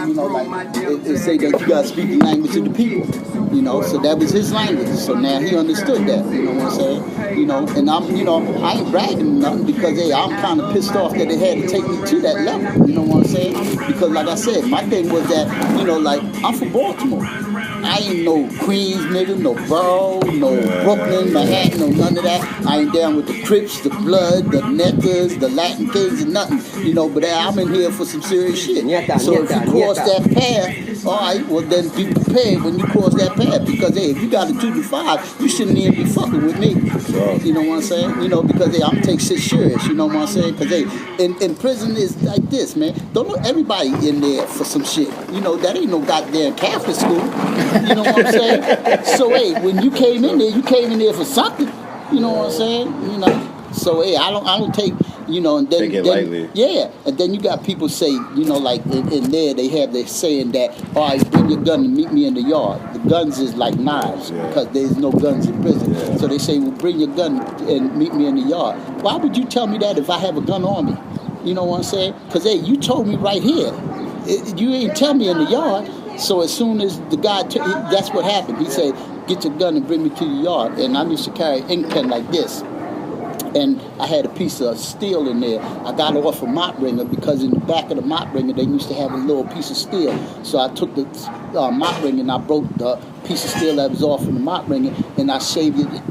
you know, like it say that you gotta speak the language of the people. You know, so that was his language. So now he understood that. You know what I'm saying? You know, and I'm, you know, I ain't bragging nothing because hey, I'm kind of pissed off that they had to take me to that level. You know what I'm saying? Because like I said, my thing was that, you know, like I'm from Baltimore. I ain't no Queens nigga, no Borough, no Brooklyn, Manhattan, no none of that. I ain't down with the Crips, the Blood, the Neckers, the Latin Kings, and nothing. You know, but I'm in here for some serious shit. So if you cross that path, all right, well then be prepared when you cross that path. Because hey, if you got a 2 to 5, you shouldn't even be fucking with me. You know what I'm saying? You know, because hey, I'm take shit serious. You know what I'm saying? Because hey, in prison is like this, man. Don't know everybody in there for some shit. You know, that ain't no goddamn Catholic school. You know what I'm saying? So hey, when you came in there for something. You know what I'm saying? You know. So hey, I don't take, you know, and then, take it lightly. Yeah, and then you got people say, you know, like in there they have this saying that, all right, bring your gun and meet me in the yard. The guns is like knives because there's no guns in prison. Yeah. So they say, well, bring your gun and meet me in the yard. Why would you tell me that if I have a gun on me? You know what I'm saying? Because hey, you told me right here. You ain't tell me in the yard. So as soon as the guy, that's what happened. He said, get your gun and bring me to the yard. And I used to carry an ink pen like this. And I had a piece of steel in there. I got it off a mop wringer because in the back of the mop wringer, they used to have a little piece of steel. So I took the mop wringer and I broke the piece of steel that was off in the mop wringer and I shaved it,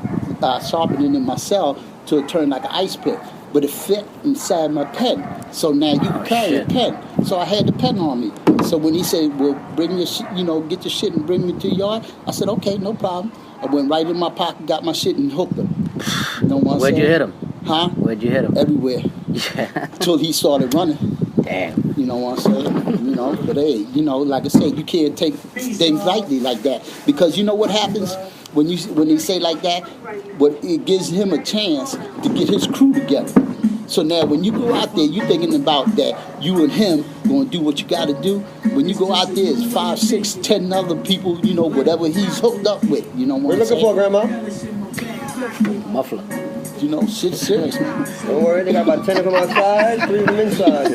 sharpened it in my cell to it turn like an ice pick. But it fit inside my pen. So now you can carry a pen. So I had the pen on me. So when he said, well, bring your shit, you know, get your shit and bring me to the yard, I said, okay, no problem. I went right in my pocket, got my shit and hooked him. You know what I'm Where'd saying? you hit him? Huh? Where'd you hit him? Everywhere. Yeah. Until he started running. Damn. You know what I'm saying? You know, but hey, you know, like I said, you can't take things lightly like that. Because you know what happens when they say like that? But it gives him a chance to get his crew together. So now when you go out there, you thinking about that you and him going to do what you got to do. When you go out there, it's 5, 6, 10 other people, you know, whatever he's hooked up with. You know what I'm saying? What are you looking for, Grandma? Muffler. You know, shit's serious, man. Don't worry, they got about 10 of them outside, 3 of them inside.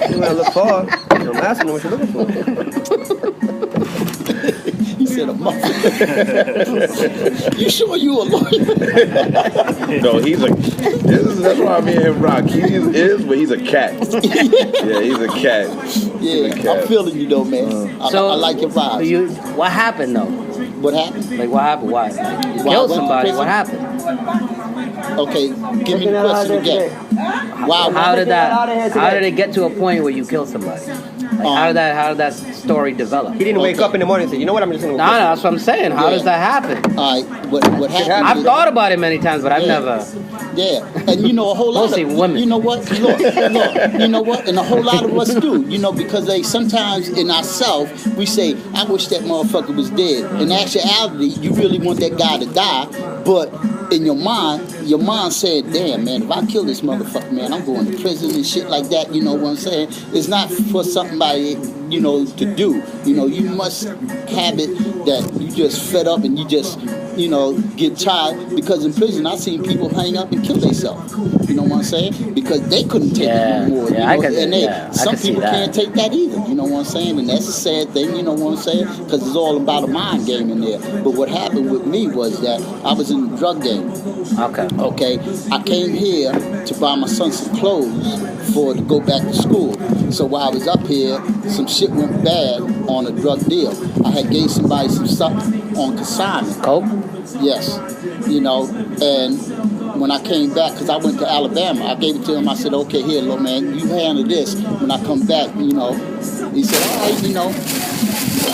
You gotta look far. I'm asking them what you're looking for. He said a muffler. You sure you a lawyer? No, that's why me and him rock. He is, but he's a cat. Yeah, he's a cat. Yeah, I'm feeling you though, man. I like your vibes. What happened though? What happened? Like what happened? Why? Like, you killed somebody. What happened? Okay, give me the question again. How did it get to a point where you killed somebody? Like, how did that story develop? He didn't wake up in the morning and say, you know what, I'm just gonna No, that's what I'm saying. How does that happen? All right, what happened? I've thought about it many times, but I've never. Yeah, and you know a whole lot Mostly of women. You know what? Look, you know what? And a whole lot of us do. You know, because they sometimes in ourselves we say, "I wish that motherfucker was dead." In actuality, you really want that guy to die, but in your mind said, "Damn, man, if I kill this motherfucker, man, I'm going to prison and shit like that." You know what I'm saying? It's not for somebody, you know, to do. You know, you must have it that you just fed up and you just, you know, get tired. Because in prison, I seen people hang up and kill themselves. You know what I'm saying? Because they couldn't take it anymore. Yeah, you know? and some people can't take that either. You know what I'm saying? And that's a sad thing. You know what I'm saying? Because it's all about a mind game in there. But what happened with me was that I was in the drug game. Okay. I came here to buy my son some clothes to go back to school. So while I was up here, some shit went bad on a drug deal. I had gave somebody some stuff on consignment. Coke? Yes. You know, and when I came back, because I went to Alabama, I gave it to him. I said, okay, here, little man, you handle this. When I come back, you know, he said, all right, you know.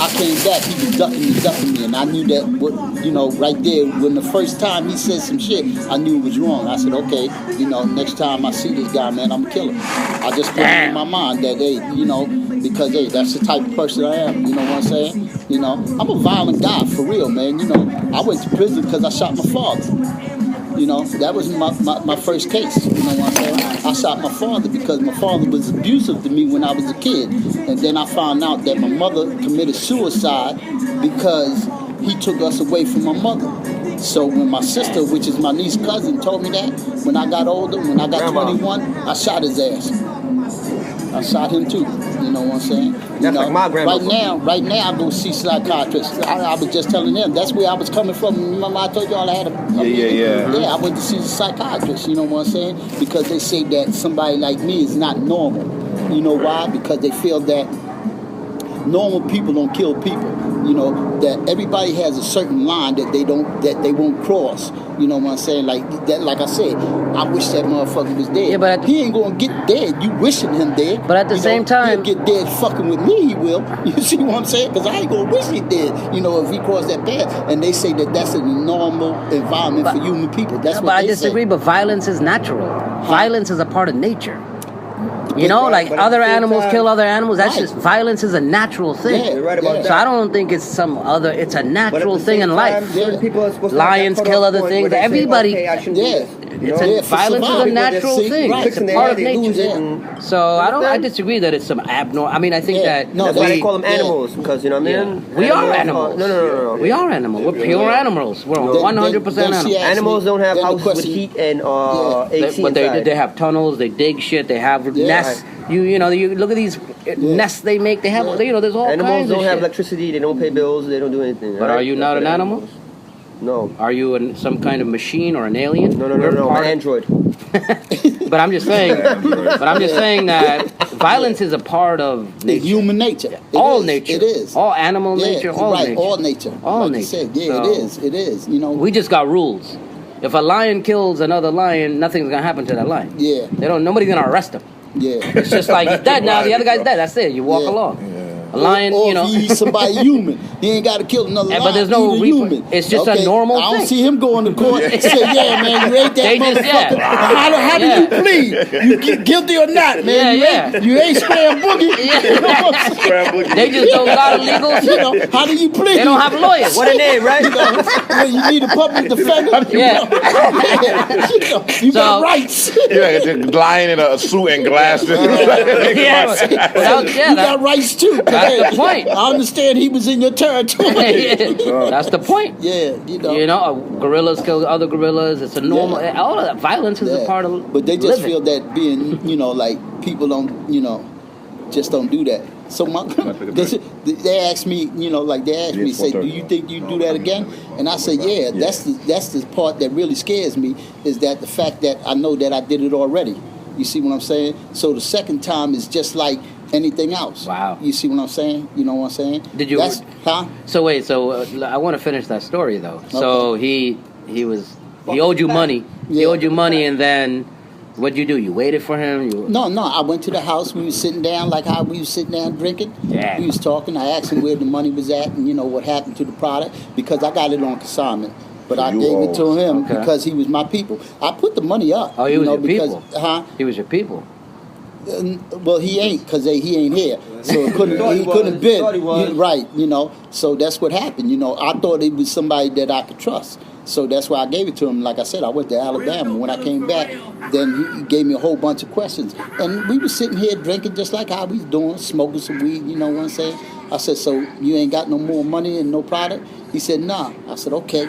I came back, he was ducking me, and I knew that, you know, right there, when the first time he said some shit, I knew it was wrong. I said, okay, you know, next time I see this guy, man, I'm gonna kill him. I just put it in my mind that, hey, you know, because, hey, that's the type of person I am, you know what I'm saying? You know, I'm a violent guy, for real, man, you know. I went to prison because I shot my father. You know, that was my first case, you know what I'm saying? I shot my father because my father was abusive to me when I was a kid. And then I found out that my mother committed suicide because he took us away from my mother. So when my sister, which is my niece's cousin, told me that, when I got older, when I got 21, I shot his ass. I shot him too, you know know what I'm saying? That's like my grandma. Right now, I go see psychiatrists. I was just telling them that's where I was coming from. Remember, I told y'all I had Yeah, I went to see the psychiatrist. You know what I'm saying? Because they say that somebody like me is not normal. You know why? Because they feel that normal people don't kill people. You know that everybody has a certain line that they won't cross. You know what I'm saying? Like that. Like I said, I wish that motherfucker was dead. Yeah, but he ain't gonna get dead. You wishing him dead. But at the same time, he'll get dead fucking with me. He will. You see what I'm saying? Because I ain't gonna wish he dead. You know, if he crossed that path. And they say that that's a normal environment for human people. That's what but I they disagree. say. But violence is natural. Violence is a part of nature. You know, like other animals kill other animals. That's just violence is a natural thing. Yeah, you're right about that. So I don't think it's some other. It's a natural thing in life. Certain people are supposed to Lions kill other things. Everybody. Violence is a natural thing. Right. It's a part of nature. So I disagree that it's some abnormal. I mean, I think that that's why they call them animals because you know what I mean. We are animals. No. We are animals. We're pure animals. We're 100% animals. Animals don't have houses with heat and AC but inside. they have tunnels. They dig shit. They have nests. You know, you look at these nests they make. They have, there's all Animals kinds of don't have shit. Electricity. They don't pay bills. They don't do anything. But are you not an animal? No. Are you some kind of machine or an alien? No. I'm an android. But I'm just saying. That violence is a part of nature. Human nature. All nature. It is. All animal nature. All right. nature. All nature. All like nature. You said, So, it is. You know. We just got rules. If a lion kills another lion, nothing's gonna happen to that lion. Yeah. Nobody's gonna arrest him. Yeah. It's just like he's dead now. The other guy's dead. That's it. You walk along. A lion, or if he eats somebody human, he ain't got to kill another lion. But there's no human. It's just a normal thing. I don't see him going to court and say, "Yeah, man, you ate that They just- motherfucker." How do you plead? You get guilty or not, man? You ain't Scram Boogie. You know what I'm saying? They just don't got illegals. You know, how do you plead? They don't have lawyers. What a name, right? You need a public defender. Yeah. You got rights. Yeah, just lying in a suit and glasses. You got rights too. That's the point. I understand he was in your territory. That's the point. Yeah, gorillas kill other gorillas. It's a normal. All of that violence is a part of. But they just living. feel that being, like people don't, just don't do that. So they asked me, say, "Do you think you do that again?" And I said, "Yeah." That's the part that really scares me is that the fact that I know that I did it already. You see what I'm saying? So the second time is just like anything else. Wow. You see what I'm saying? You know what I'm saying? Did you? So wait. So I want to finish that story though. Okay. So he owed you money. He owed you money, and then what'd you do? You waited for him? No. I went to the house. We was sitting down like how we was sitting down drinking. Yeah. We was talking. I asked him where the money was at and what happened to the product because I got it on consignment. But I gave it to him because he was my people. I put the money up. Oh, he was your people. He was your people. Well, he ain't because he ain't here, so he couldn't bid. Right, So that's what happened. I thought it was somebody that I could trust. So that's why I gave it to him. Like I said, I went to Alabama. When I came back, then he gave me a whole bunch of questions. And we were sitting here drinking just like how we was doing, smoking some weed, you know what I'm saying? I said, "So you ain't got no more money and no product?" He said, "Nah." I said, "Okay."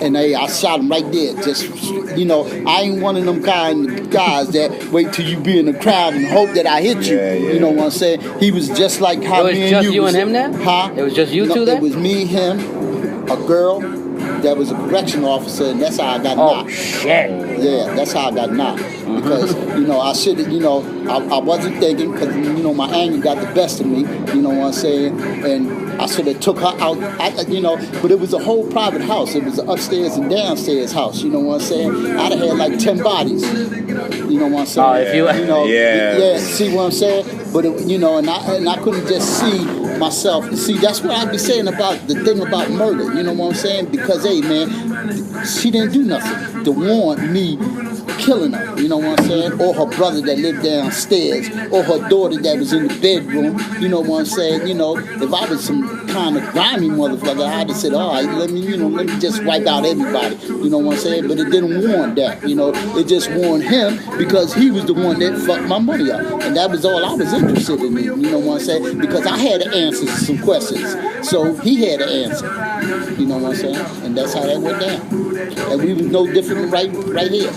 And I shot him right there. Just, I ain't one of them kind of guys that wait till you be in the crowd and hope that I hit you. You know what I'm saying? He was just like how me and you. It was just you and him then? Huh? It was just you two then? It was me, him, a girl that was a correction officer, and that's how I got knocked. Oh, shit. Yeah, that's how I got knocked. Because, I should have, I wasn't thinking because, my anger got the best of me, you know what I'm saying? And I should have took her out, but it was a whole private house. It was an upstairs and downstairs house, you know what I'm saying? I'd have had like 10 bodies, you know what I'm saying? Oh, if you, yeah, see what I'm saying? But, and I couldn't just see myself. See, that's what I be saying about the thing about murder, you know what I'm saying? Because, hey, man, she didn't do nothing to warrant me killing her, you know what I'm saying? Or her brother that lived downstairs, or her daughter that was in the bedroom, you know what I'm saying? If I was some kind of grimy motherfucker, I'd have said, all right, let me just wipe out everybody, you know what I'm saying? But it didn't warrant that, it just warned him because he was the one that fucked my money up. And that was all I was interested in, you know what I'm saying? Because I had the answers to some questions. So he had the answer, you know what I'm saying? And that's how that went down. And we was no different right here,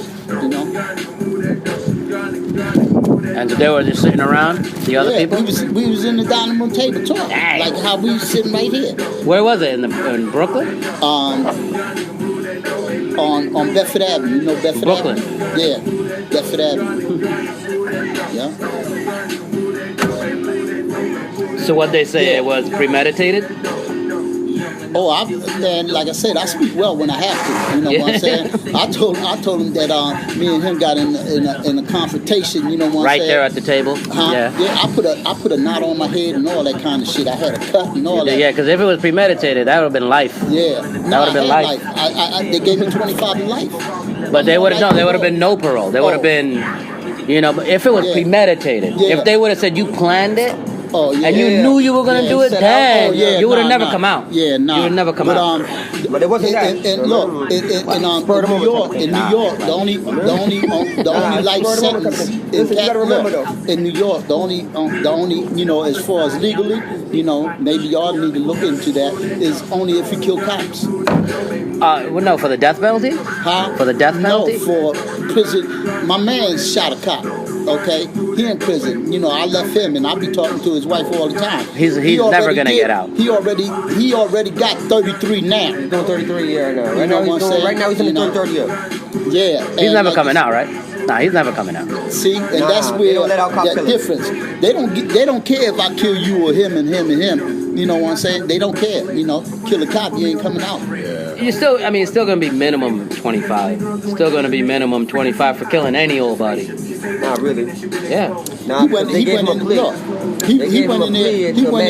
And so they were just sitting around, the other people? We was in the dining room table talking, Dang. like how we was sitting right here. Where was it? In Brooklyn? On Bedford Avenue. You know Bedford Brooklyn. Avenue? Yeah, Bedford Avenue. Yeah. So what they say, it was premeditated? Oh, man, like I said, I speak well when I have to. You know what I'm saying? I told him that me and him got in a confrontation. You know what I'm saying? Right there at the table. Huh? Yeah. Yeah. I put a knot on my head and all that kind of shit. I had a cut and all that. Yeah, because if it was premeditated, that would have been life. Yeah. That would have been life. They gave me 25 to life. But they would have no. There would have been no parole. There would have been, but if it was premeditated, if they would have said you planned it. Oh, yeah. And you knew you were going to do it, dang. You would have never come out. Yeah, nah. You would have never come out. But it wasn't that. And look, in New York, the only life sentence in New York, the only as far as legally, maybe y'all need to look into that, is only if you kill cops. No, for the death penalty? Huh? For the death penalty? No, for prison. My man shot a cop. Okay, he in prison. I left him, and I be talking to his wife all the time. He's never gonna get out. He already got 33 now. He's doing 33 years now. Right now he's in the 33rd year. Yeah, he's never coming out, right? Nah, he's never coming out. See, and that's where that difference. They don't care if I kill you or him and him and him. You know what I'm saying? They don't care. Kill a cop, you ain't coming out. It's still going to be minimum 25. Still going to be minimum 25 for killing any old body. Not really. Yeah. Nah, he went in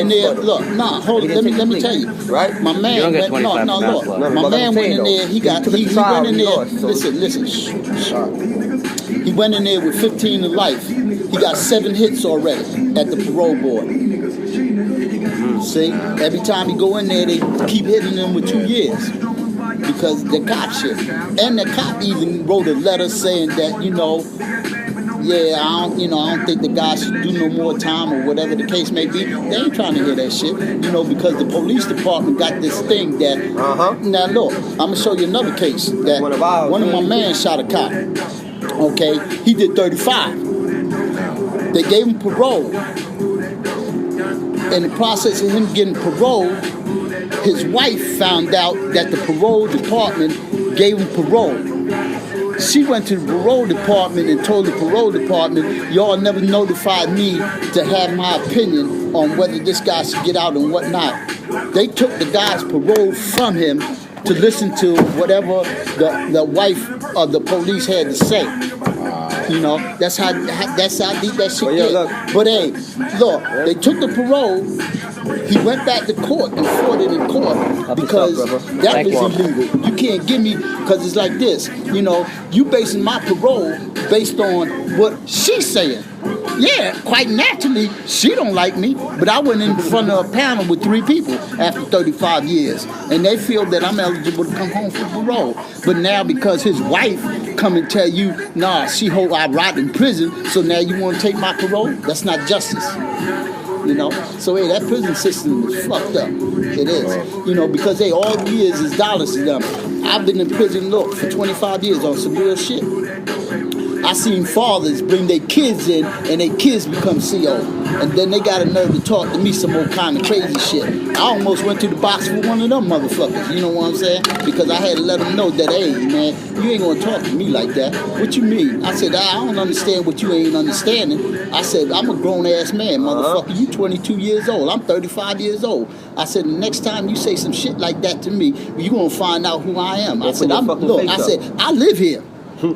there. Look, hold on. Let me tell you. Right? My man you don't get 25 look. My man went in there. He went in there. Listen. He went in there with 15 to life. He got 7 hits already at the parole board. See, every time he go in there, they keep hitting him with 2 years because the cop shit. And the cop even wrote a letter saying that, I don't think the guy should do no more time or whatever the case may be. They ain't trying to hear that shit, because the police department got this thing that. Now look, I'm gonna show you another case that one of my man shot a cop. Okay, he did 35. They gave him parole. In the process of him getting parole, his wife found out that the parole department gave him parole. She went to the parole department and told the parole department, y'all never notified me to have my opinion on whether this guy should get out and whatnot. They took the guy's parole from him to listen to whatever the wife of the police had to say. That's how deep that shit get. But hey, look, they took the parole. He went back to court and fought it in court because that was illegal. You can't give me, because it's like this. You basing my parole based on what she's saying. Yeah, quite naturally, she don't like me, but I went in front of a panel with 3 people after 35 years, and they feel that I'm eligible to come home for parole. But now because his wife come and tell you, nah, she hope I rot in prison, so now you want to take my parole? That's not justice. So hey, that prison system is fucked up. It is. Because hey, all it is dollars to them. I've been in prison, for 25 years on some real shit. I seen fathers bring their kids in and their kids become CO. And then they got a nerve to talk to me some old kind of crazy shit. I almost went to the box for one of them motherfuckers, you know what I'm saying? Because I had to let them know that, hey, man, you ain't gonna talk to me like that. What you mean? I said, I don't understand what you ain't understanding. I said, I'm a grown-ass man, motherfucker. You 22 years old. I'm 35 years old. I said, the next time you say some shit like that to me, you gonna find out who I am. I said, I live here.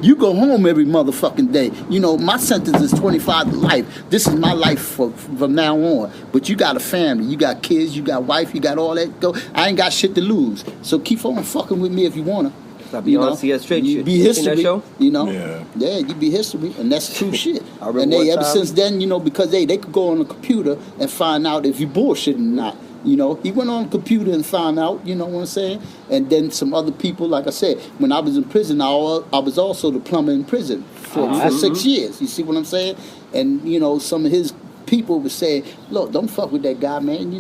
You go home every motherfucking day. My sentence is 25 to life. This is my life from now on. But you got a family. You got kids. You got wife. You got all that. I ain't got shit to lose. So keep on fucking with me if you want to. You be history. That show? Yeah, you be history. And that's true shit. And ever since then, because they could go on the computer and find out if you bullshitting or not. He went on the computer and found out, you know what I'm saying? And then some other people, like I said, when I was in prison, I was also the plumber in prison for 6 years. You see what I'm saying? And, some of his people would say, look, don't fuck with that guy, man.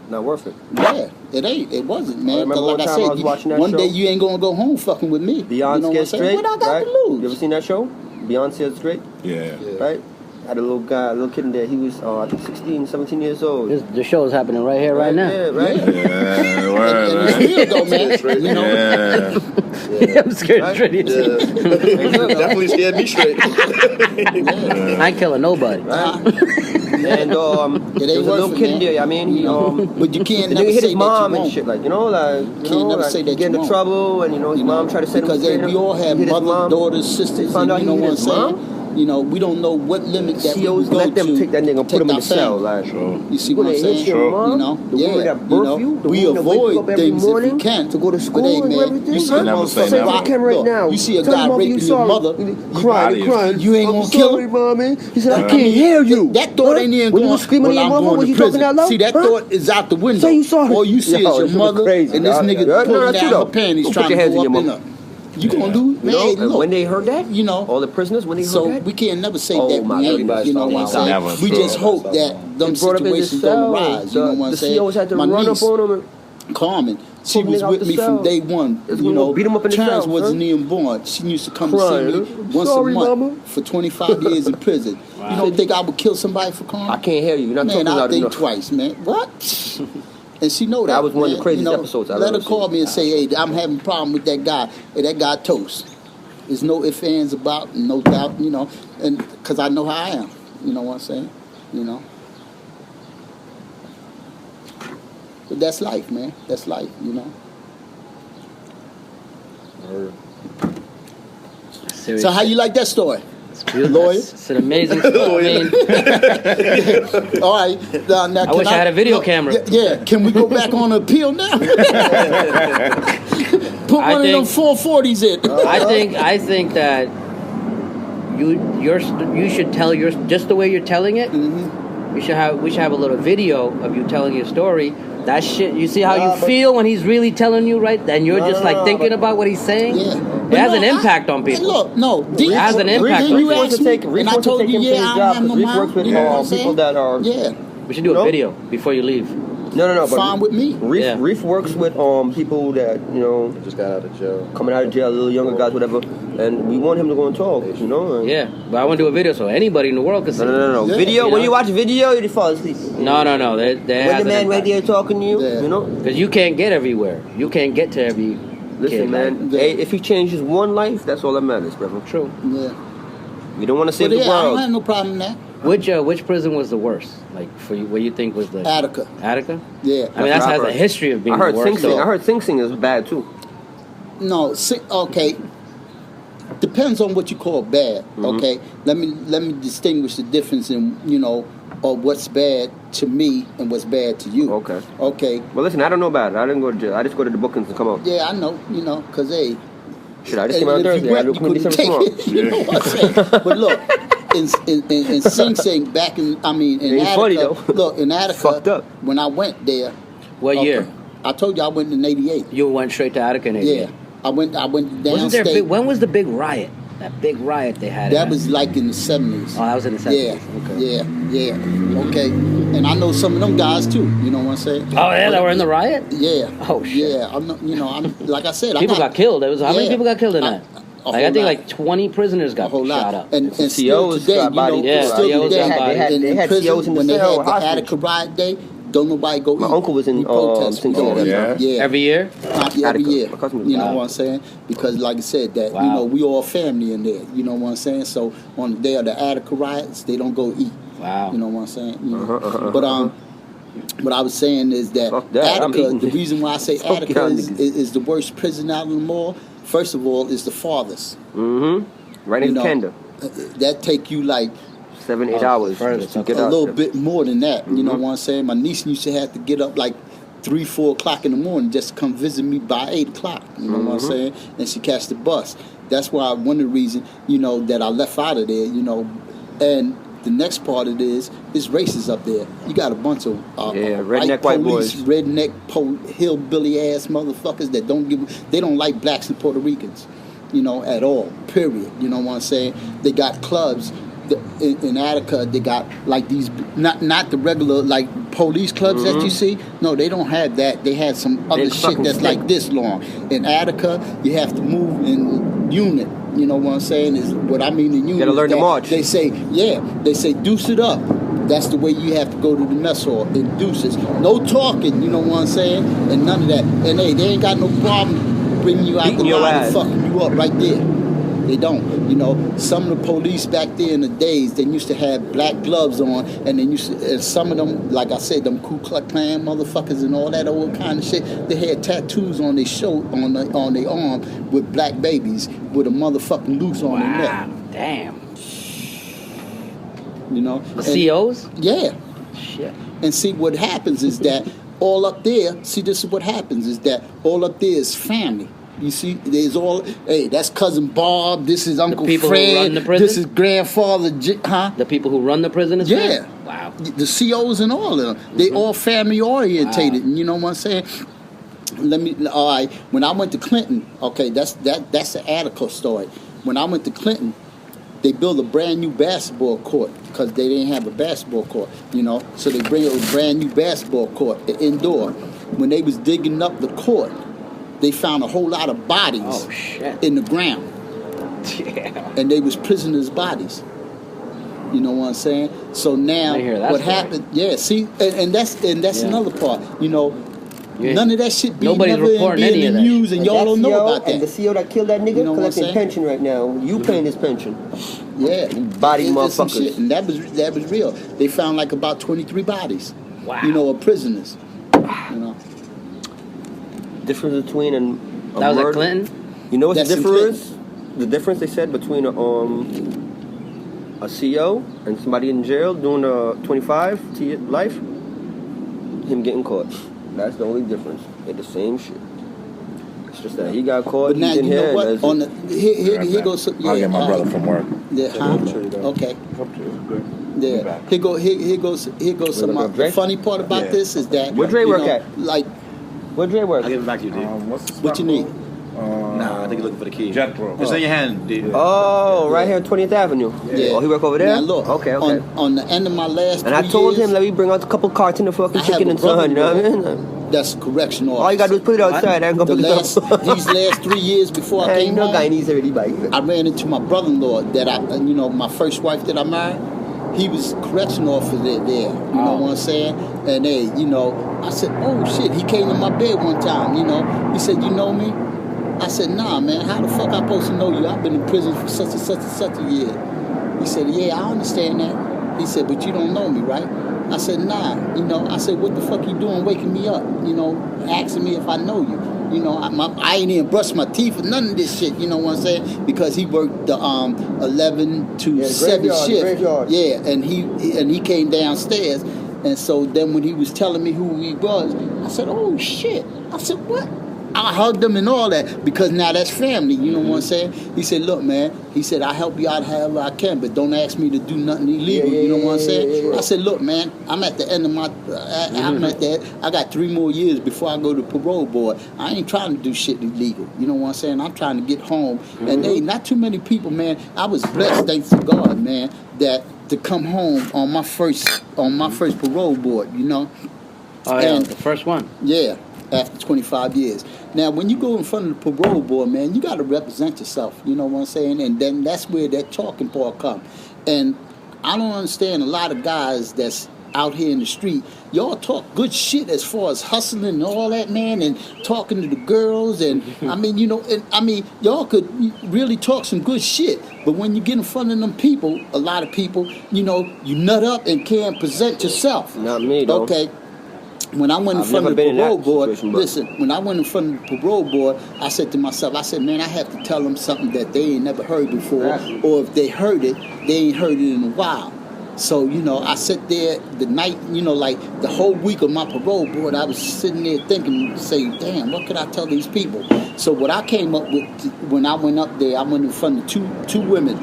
Not worth it. Yeah, it ain't. It wasn't, man. Because like I said, one day you ain't going to go home fucking with me. Beyond Scared Straight, what I got to lose? You ever seen that show? Beyonce's Drake. Yeah. Right? I had a little kid in there. He was, I think, 16, 17 years old. The show is happening right here, right now. Yeah, right? Yeah, word, And it's real though, man. You know. Yeah. I'm scared straight. Definitely scared me straight. I ain't killing nobody. Right? And there was a little kid in there. I mean, he But you can't and never then he hit say his that mom you and won't. shit, like, never say that he get you into won't. trouble, and his mom tried to set him Because straight. we all have He hit his mothers, mom. daughters, sisters, Found and out you know he what hit I'm his saying? mom. You know, we don't know what limit that we COs go let them to take that nigga and put him in the take our cell. family. Like, You see when what I'm they hit saying? your mom, You know, the woman that birthed you, the we woman that wakes you avoid up every things if morning we can to go to school but hey, and man, everything. you see Huh? Never say Say never. what I can right Look, now. you see a Tell guy your mother raping you your sorry. mother, Crying. you ain't I'm gonna kill sorry, him? mommy. He said, I I can't mean, hear you. That thought ain't even When going. you was screaming at your I'm mama, going was to you talking prison. that loud? See, that Huh? thought is out the window. Say you sorry. All you see Yo, is your this is mother crazy, and this dog. nigga No, pulling that's down true, her though. panties Don't trying put your to hands go in up your in mouth. her. You gonna do, man? And Look, when they heard that, you know, all the prisoners, when they heard so that, we can't never say Oh, that my we ain't, goodness. you know what I'm saying? Never. We just hope that them they brought up in the situations don't cell. arise, you know what I'm The saying? COs had to My run niece, up on them. Carmen, she Pull the was nigga out with the me cell. from day one. It's You gonna know, beat him up in the Terrence cell, wasn't son. even born. She used to come Crying. to see me once Sorry, a month mama. for 25 years in prison. You don't think I would kill somebody for Carmen? I can't hear you. You're not Man, talking I loud think enough. twice, man. What? And she know that. That was one of the man. craziest You know, episodes I've Let ever her call seen. me and say, hey, I'm having a problem with that guy. Hey, that guy toast. There's no ifs, ands about, no doubt, you know, and because I know how I am. You know what I'm saying? You know. But that's life, man. That's life, you know. Seriously. So how you like that story? It's beautiful. Lawyer? It's an amazing story. I mean, All right. Now, I wish I had a video camera. Yeah. Can we go back on appeal now? Put I one of them think- 440s in. I think that you should tell your just the way you're telling it. Mm-hmm. We should have a little video of you telling your story. That shit, you see how you feel when he's really telling you, right? And you're just like thinking about what he's saying. Yeah. It has an impact on people. Look, no. It has an impact on You people. asked me, and I told you, yeah, I don't have no Reef mind. works with You know what I'm people saying? that are Yeah. We should do a No. video before you leave. no. But Fine with me. Reef, Yeah. Reef works with people that Just got out of jail. coming out of jail, little younger guys, whatever, and we want him to go and talk. And, Yeah, but I want to do a video so anybody in the world can see. No. Yeah. Video. You When know? you watch video, you fall asleep. No. There When the has an man right impact. there talking to you, Yeah. Because Because you can't get everywhere. You can't get to every listen, kid. man. Yeah. Hey, if he changes one life, that's all that matters, brother. True. Yeah. We don't want to save But the yeah, I don't world. have no problem in that. Which prison was the worst? Like for you, what you think was the Attica. Attica? Yeah. I mean, that That's has what I a heard. history of being I heard the Sing worst. Sing. though. I heard Sing Sing is bad too. No, okay. Depends on what you call bad. Mm-hmm. Okay, let me distinguish the difference in of what's bad to me and what's bad to you. Okay. Okay. Well, listen, I don't know about it. I didn't go to jail. I just go to the bookings and come out. Yeah, I know. Cause hey, Shit, I just came out if Thursday. you I went, do you community couldn't service take tomorrow. it. You know what I'm saying? But look, in Sing Sing back in Ain't Attica. funny, though. Look, in Attica, Fucked up. when I went there. What okay, year? I told you I went in '88. You went straight to Attica in 88. Yeah, I went Wasn't downstate. there when was the big riot? That big riot they had. That in was like in the '70s. Oh, that was in the 70s. Yeah, Okay. yeah. Okay, and I know some of them guys too. You know what I'm saying? Oh yeah, that were in the riot. Yeah. Oh, shit. Yeah, I'm not. I'm like I said. People got killed. There was how many Yeah. people got killed in that? A Like I whole think lot. like 20 prisoners A got whole shot lot. up. And Some still COs today, got bodied. Yeah, still COs today, got bodied. in They had prison, COs in the when they cell had with the hostage. Attica riot day, don't nobody go My eat. uncle was in, We protest. St. John's. Yeah. Every year? Every Attica. year. My cousin was You know Wow. what I'm saying? Because like I said, that Wow. we all family in there. You know what I'm saying? So on the day of the Attica riots, they don't go eat. Wow. You know what I'm saying? You know? But what I was saying is that, Fuck that, I'm Attica, eating. the reason why I say Fuck Attica y'all is, niggas. is the worst prison out of them all, first of all, is the farthest. Mm-hmm. Right in You know, Canada. That take you like 7-8 Oh, hours further, just to okay. get a out. little there. bit more than that. You know what I'm saying? My niece used to have to get up like 3-4 o'clock in the morning just to come visit me by 8 o'clock. You know what I'm saying? And she catch the bus. That's why one of the reasons, that I left out of there, and the next part of it is racist up there. You got a bunch of redneck white police, boys. redneck hillbilly ass motherfuckers that they don't like blacks and Puerto Ricans, at all. Period. You know what I'm saying? They got clubs in Attica. They got like these not the regular like police clubs that you see. No, they don't have that. They had some other Big shit fucking that's stick. like this long. In Attica, you have to move in unit. You know what I'm saying? Is what I mean in union. Gotta learn to march. They say, deuce it up. That's the way you have to go to the mess hall and deuces. No talking, you know what I'm saying? And none of that. And hey, they ain't got no problem bringing you out Beating the your line ass. and fucking you up right there. They don't. You know, some of the police back there in the days, they used to have black gloves on, and they used to, and some of them, like I said, them Ku Klux Klan motherfuckers and all that old kind of shit, they had tattoos on their on their arm with black babies with a motherfucking noose on their neck. Damn. You know? The COs? Yeah. Shit. And see, what happens is that all up there, see, this is what happens, is that all up there is family. You see, there's all, hey, that's Cousin Bob, this is Uncle people Fred, who run the prison? this is Grandfather, The people who run the prison is Yeah. family? Wow. The COs and all of them, they all family orientated. And you know what I'm saying? All right, when I went to Clinton, okay, that's the Attica story. When I went to Clinton, they built a brand new basketball court because they didn't have a basketball court, you know. So they bring a brand new basketball court, indoor. When they was digging up the court, they found a whole lot of bodies in the ground. Yeah. And they was prisoners' bodies. You know what I'm saying? So now what happened? Yeah, see, and that's another part. You know, none of that shit Nobody's reporting any in of the that news, and y'all don't know about that. And the CO that killed that nigga You know what I'm collecting saying? pension right now. You paying his pension. Yeah, Body There's some motherfuckers. shit, and that was real. They found like about 23 bodies. Wow. You know, of prisoners. You know. Difference between a That was murder. at Clinton? You know what's That's the in difference? The difference they said between a CO and somebody in jail doing a 25 to life, him getting caught. That's the only difference. They're the same shit. It's just that he got caught. But now he's in you know here. what? and On the here goes. I'll get my brother from work. Yeah, huh? Okay. Yeah. Here goes some. Look up, Dre? The funny part about this is that Where Dre you work know, at? Like, Where Dre work? I'll give it back to you, D. what you need? Nah, I think you're looking for the key. JetPro. It's in your hand, D. Oh, right here on 20th Avenue. Yeah. Oh, he work over there? Now look. Okay. On the end of my last. And I 3 told years, him, let me bring out a couple cartons of fucking I have chicken a and son, you know what I brother-in-law. mean? That's a correctional officer. All you gotta do is put it outside. I ain't gonna The pick it up. these last 3 years before I Hey, came no home, guy needs everybody. I ran into my brother-in-law that my first wife that I married. He was correctional officer there. You know what I'm saying? And I said, oh shit. He came to my bed one time. He said, you know me? I said, nah, man. How the fuck I supposed to know you? I've been in prison for such and such and such a year. He said, yeah, I understand that. He said, but you don't know me, right? I said, nah. I said, what the fuck you doing waking me up? Asking me if I know you. I ain't even brushed my teeth or none of this shit, you know what I'm saying? Because he worked the 11 to 7 shift. Graveyard. Yeah, and he came downstairs. And so then when he was telling me who he was, I said, oh shit. I said, what? I hugged him and all that because now that's family, you know what I'm saying? He said, look, man, he said, I'll help you out however I can, but don't ask me to do nothing illegal, you know what I'm saying? I said, look, man, I'm at the end of my, I got 3 more years before I go to parole board. I ain't trying to do shit illegal, you know what I'm saying? I'm trying to get home. And not too many people, man, I was blessed, thanks to God, man, that to come home on my first parole board, you know? Oh, yeah, the first one. Yeah, after 25 years. Now, when you go in front of the parole board, man, you got to represent yourself, you know what I'm saying? And then that's where that talking part comes. And I don't understand a lot of guys that's out here in the street. Y'all talk good shit as far as hustling and all that, man, and talking to the girls. And, y'all could really talk some good shit. But when you get in front of them people, a lot of people, you nut up and can't present yourself. Not me, though. Okay. When I went in front of the parole board, when I went in front of the parole board, I said to myself, man, I have to tell them something that they ain't never heard before, or if they heard it, they ain't heard it in a while. So, I sat there the night, like the whole week of my parole board, I was sitting there thinking, saying, damn, what could I tell these people? So what I came up with, when I went up there, I went in front of two women.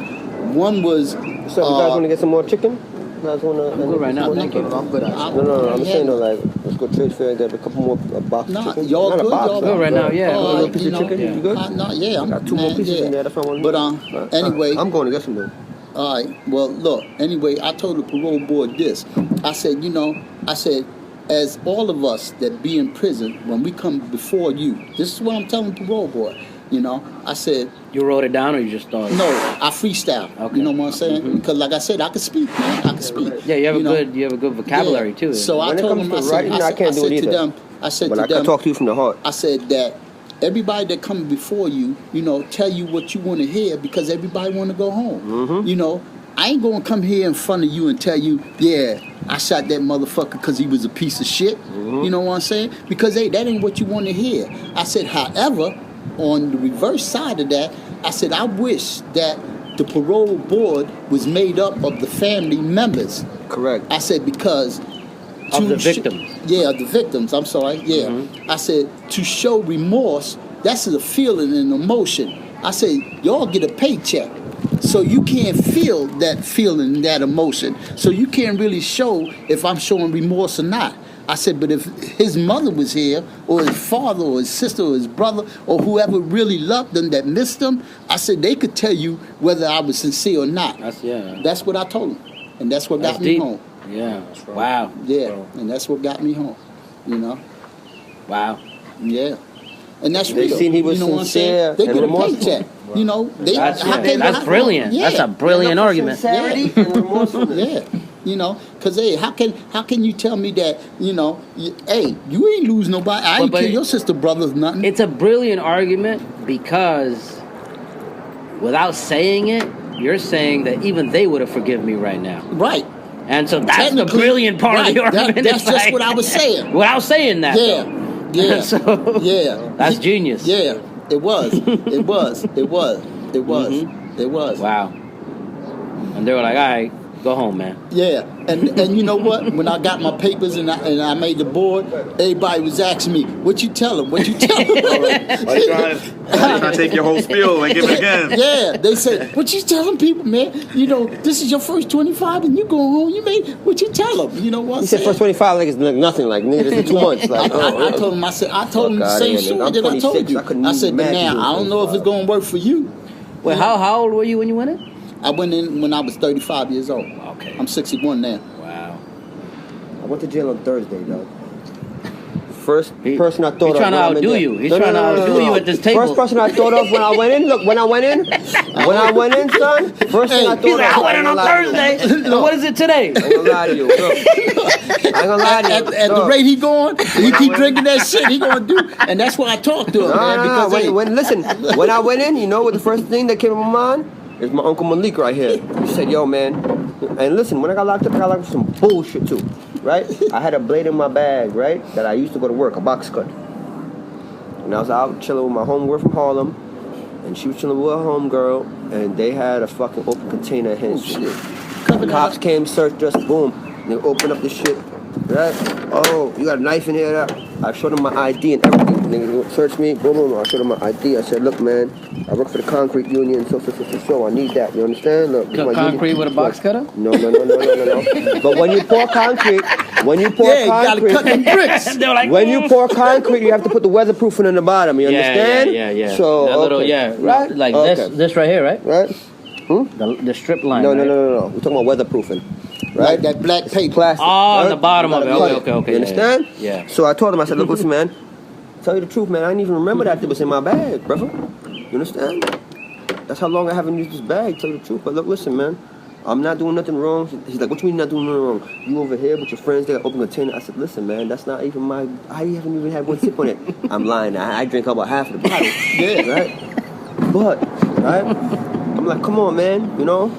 One was... So you guys want to get some more chicken? You guys want to... I'm good right now, thank you. I'm good. No, I'm saying, let's go trade fair and get a couple more boxes of chicken. Y'all good? Y'all good right now, yeah. A little piece of chicken, you good? Yeah, I got 2 more pieces in there, that's what I want to But, anyway... I'm going to get some though. All right. Well, look. Anyway, I told the parole board this. I said, as all of us that be in prison, when we come before you, this is what I'm telling the parole board. You know, I said, You wrote it down or you just thought? no, I freestyle. Okay. You know what I'm saying? Because like I said, I can speak, man. I can speak. Yeah, you have know? you have a good vocabulary Yeah. too. So I When it told comes them, to I writing, I can't do it said to either. them, I said But to I can them, talk to you from the heart. I said that everybody that comes before you, you know, tell you what you want to hear because everybody want to go home. Mm-hmm. You know, I ain't gonna come here in front of you and tell you, yeah, I shot that motherfucker because he was a piece of shit. Mm-hmm. You know what I'm saying? Because hey, that ain't what you want to hear. I said, however, on the reverse side of that, I said I wish that the parole board was made up of the family members. Correct. I said because Of the to victims. yeah, the victims. I'm sorry. Yeah, Mm-hmm. I said to show remorse. That's a feeling and emotion. I said y'all get a paycheck, so you can't feel that feeling, that emotion. So you can't really show if I'm showing remorse or not. I said, but if his mother was here, or his father, or his sister, or his brother, or whoever really loved them that missed them, I said they could tell you whether I was sincere or not. That's what I told them, and that's what got me deep. home. Yeah. Wow. Yeah, and that's what got me home. You know. Wow. Yeah. And that's They real. seen he was you know what I'm sincere saying? They and get a remorseful. paycheck. You know, they That's how brilliant. Yeah. That's a brilliant argument. Sincerity and remorsefulness. Yeah. You know, cause hey, how can you tell me that? You know, hey, you ain't lose nobody. I ain't But kill your sister, brothers, nothing. It's a brilliant argument because without saying it, you're saying that even they would have forgiven me right now. Right. And so that's the Technically, brilliant part of the right. argument. That's It's just like- what I was saying. Without saying that, Yeah. though. Yeah. So, yeah. that's genius. Yeah. It was. It was. It was. It was. Mhm. It was. Wow. And they were like, all right, go home, man. Yeah, and you know what? When I got my papers and I made the board, everybody was asking me, "What you tell them? What you tell them?" Are you trying to take your whole spiel and give it again? Yeah, they said, "What you telling people, man? You know, this is your first 25, and you go home. You made what you tell them. You know what?" He said first 25 like it's nothing, like nigga, this is 2 months. Like, I told him, I told him the Fuck same outta here, story nigga. I'm that I told 26, you. I couldn't I said, but imagine now I don't know if it's gonna work for you. Wait, how old were you when you went in? I went in when I was 35 years old. Okay. I'm 61 now. Wow. I went to jail on Thursday, dog. First He- person I thought he's of. trying to when I'm in outdo there. you. He's trying to outdo you at this table. First person I thought of when I went in. Look, when I went in, son. First thing I thought He's of. like, I went in on Thursday. So what is it today? I ain't gonna lie to you. Look, I ain't gonna lie to you. At the Look. rate he going, he keep drinking that shit. He gonna do, and that's why I talked to him, man. Because hey, Listen, when I went in, you know what the first thing that came to my mind is my Uncle Malik right here. He said, yo, man. And listen, when I got locked up, I got locked up for some bullshit too, right? I had a blade in my bag, right, that I used to go to work, a box cut. And I was out chilling with my homegirl from Harlem, and she was chilling with her homegirl, and they had a fucking open container of Hennessy. The cops came, searched us, boom. They opened up the shit, right? Oh, you got a knife in here? I showed them my ID and everything. They searched me, boom, boom. I showed them my ID. I said, look, man, I work for the concrete union, so I need that. You understand? Look, this is my Concrete union. with a box cutter? No. But when you pour concrete, you gotta cut them bricks. They're like, when you pour concrete, you have to put the weatherproofing in the bottom. You understand? Yeah. So, that little, okay. right? Like Okay. this right here, right? Right? The strip line. No. right? We're talking about weatherproofing. Like Right? that black paper. Plastic. Oh, on right? the bottom of it. You gotta Okay. cut it. You understand? Yeah. So I told him, I said, look, listen, man, tell you the truth, man, I didn't even remember that it was in my bag, brother. You understand? That's how long I haven't used this bag, tell you the truth. But look, listen, man, I'm not doing nothing wrong. He's like, what you mean not doing nothing wrong? You over here with your friends, they got open container. I said, listen, man, that's not even my, I haven't even had one sip on it. I'm lying. I drink about half of the bottle. Yeah, right? But, right? I'm like, come on, man, you know?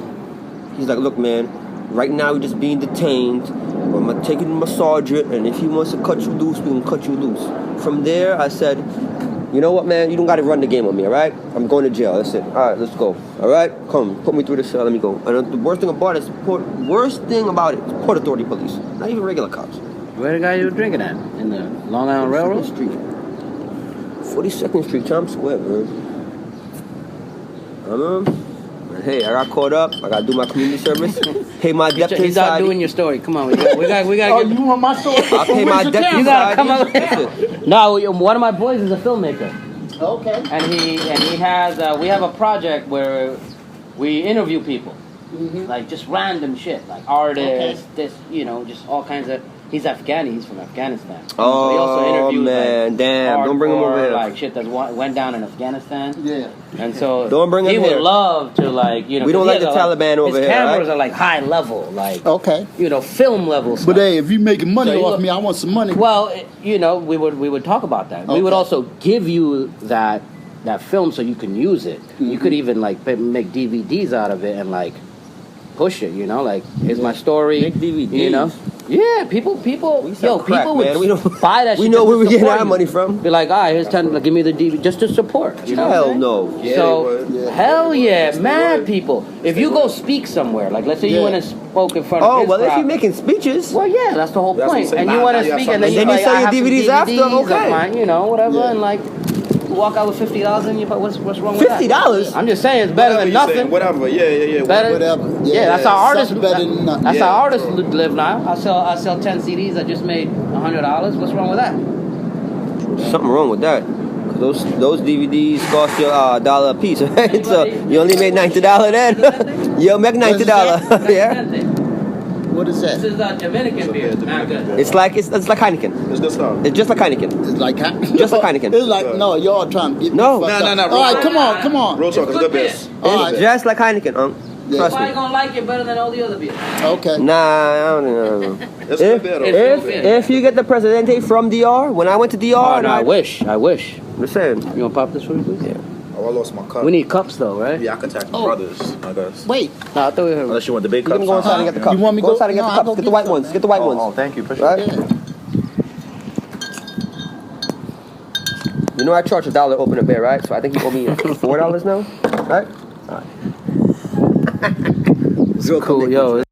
He's like, look, man, right now we're just being detained. I'm going to take it to my sergeant, and if he wants to cut you loose, we can cut you loose. From there, I said, you know what, man? You don't got to run the game on me, all right? I'm going to jail. That's it. All right, let's go. All right? Come, put me through the cell. Let me go. And the worst thing about it is Port Authority police. Not even regular cops. Where the guy you were drinking at? In the Long Island Railroad? 42nd Street. 42nd Street, Times Square, man. Hey, I got caught up. I got to do my community service. Pay my debt to He's out society. doing your story. Come on, we got Oh, get. you want my story? I'll pay my debt to You gotta come up. society. No, one of my boys is a filmmaker, Okay. and he has. We have a project where we interview people. like just random shit, like artists, this, just all kinds of. He's Afghani. He's from Afghanistan. Oh, so he also interviewed, man, like, damn! Don't bring him over here. Like shit that went down in Afghanistan. Yeah. And so Don't bring him he here. would love to, like, We don't like the Taliban over his here, cameras right? are like high level, like Okay. film level stuff. But hey, if you making money So you off look- me, I want some money. Well, we would talk about that. We would Okay. also give you that film so you can use it. You could even like make DVDs out of it and like push it. Like, here's my story. Make DVDs. Yeah, people, We sell crack, people man. would We don't- buy that. we shit know just where to we get support our you. money from. Be like, here's 10. Like, give me the DVD just to support. You know what I'm Hell saying? no. So, Yeah. hell yeah, Stay mad right. people. If you go speak somewhere, like let's say you Yeah. went and spoke in front of Oh, his well, if crowd. you're making speeches, Well, yeah, that's the whole That's what I'm point. saying. And you Now- want now to you have speak, and then something. you And then you like, sell I your have some DVDs after? DVDs of Okay. mine, whatever, Yeah. and like walk out with $50, and what's wrong with that? $50? I'm just saying, it's better than nothing. Whatever. Yeah. Better. Whatever. Yeah, that's how artists. Something better than nothing. That's Yeah. how artists live now. I sell 10 CDs. I just made $100. What's wrong with that? something wrong with that. 'Cause those DVDs cost you $1 a piece, right? So you only made $90 then. You make $90. Yeah. What is This that? is a Dominican beer. Not good. It's like Heineken. It's good stuff. It's just like Heineken. It's like Just like Heineken. It's like no, y'all trying to get me No. fucked No, up. no, All right, come on. Real talk, it's good biz. All It's right. just like Heineken, Yeah. Trust Why me. you gonna like it better than all the other beers? Okay. Nah, I don't know. It's good beer, though. If you get the Presidente from DR, when I went to DR, Oh, and no, I wish. I'm just saying. You wanna pop this for me, please? Yeah. Oh, I lost my cup. We need cups though, right? Yeah, I contact Oh. brothers, I guess. Wait. No, I thought we were. Unless you want the big You cups. can go inside and get the cups. You want me go go- inside and get No, the I'll cups. go Get the get white some. ones. Get the white Oh, ones. thank you. Appreciate Right? it. Yeah. You know I charge $1 to open a beer, right? So I think you owe me $4 now, right? All right. Cool, yo.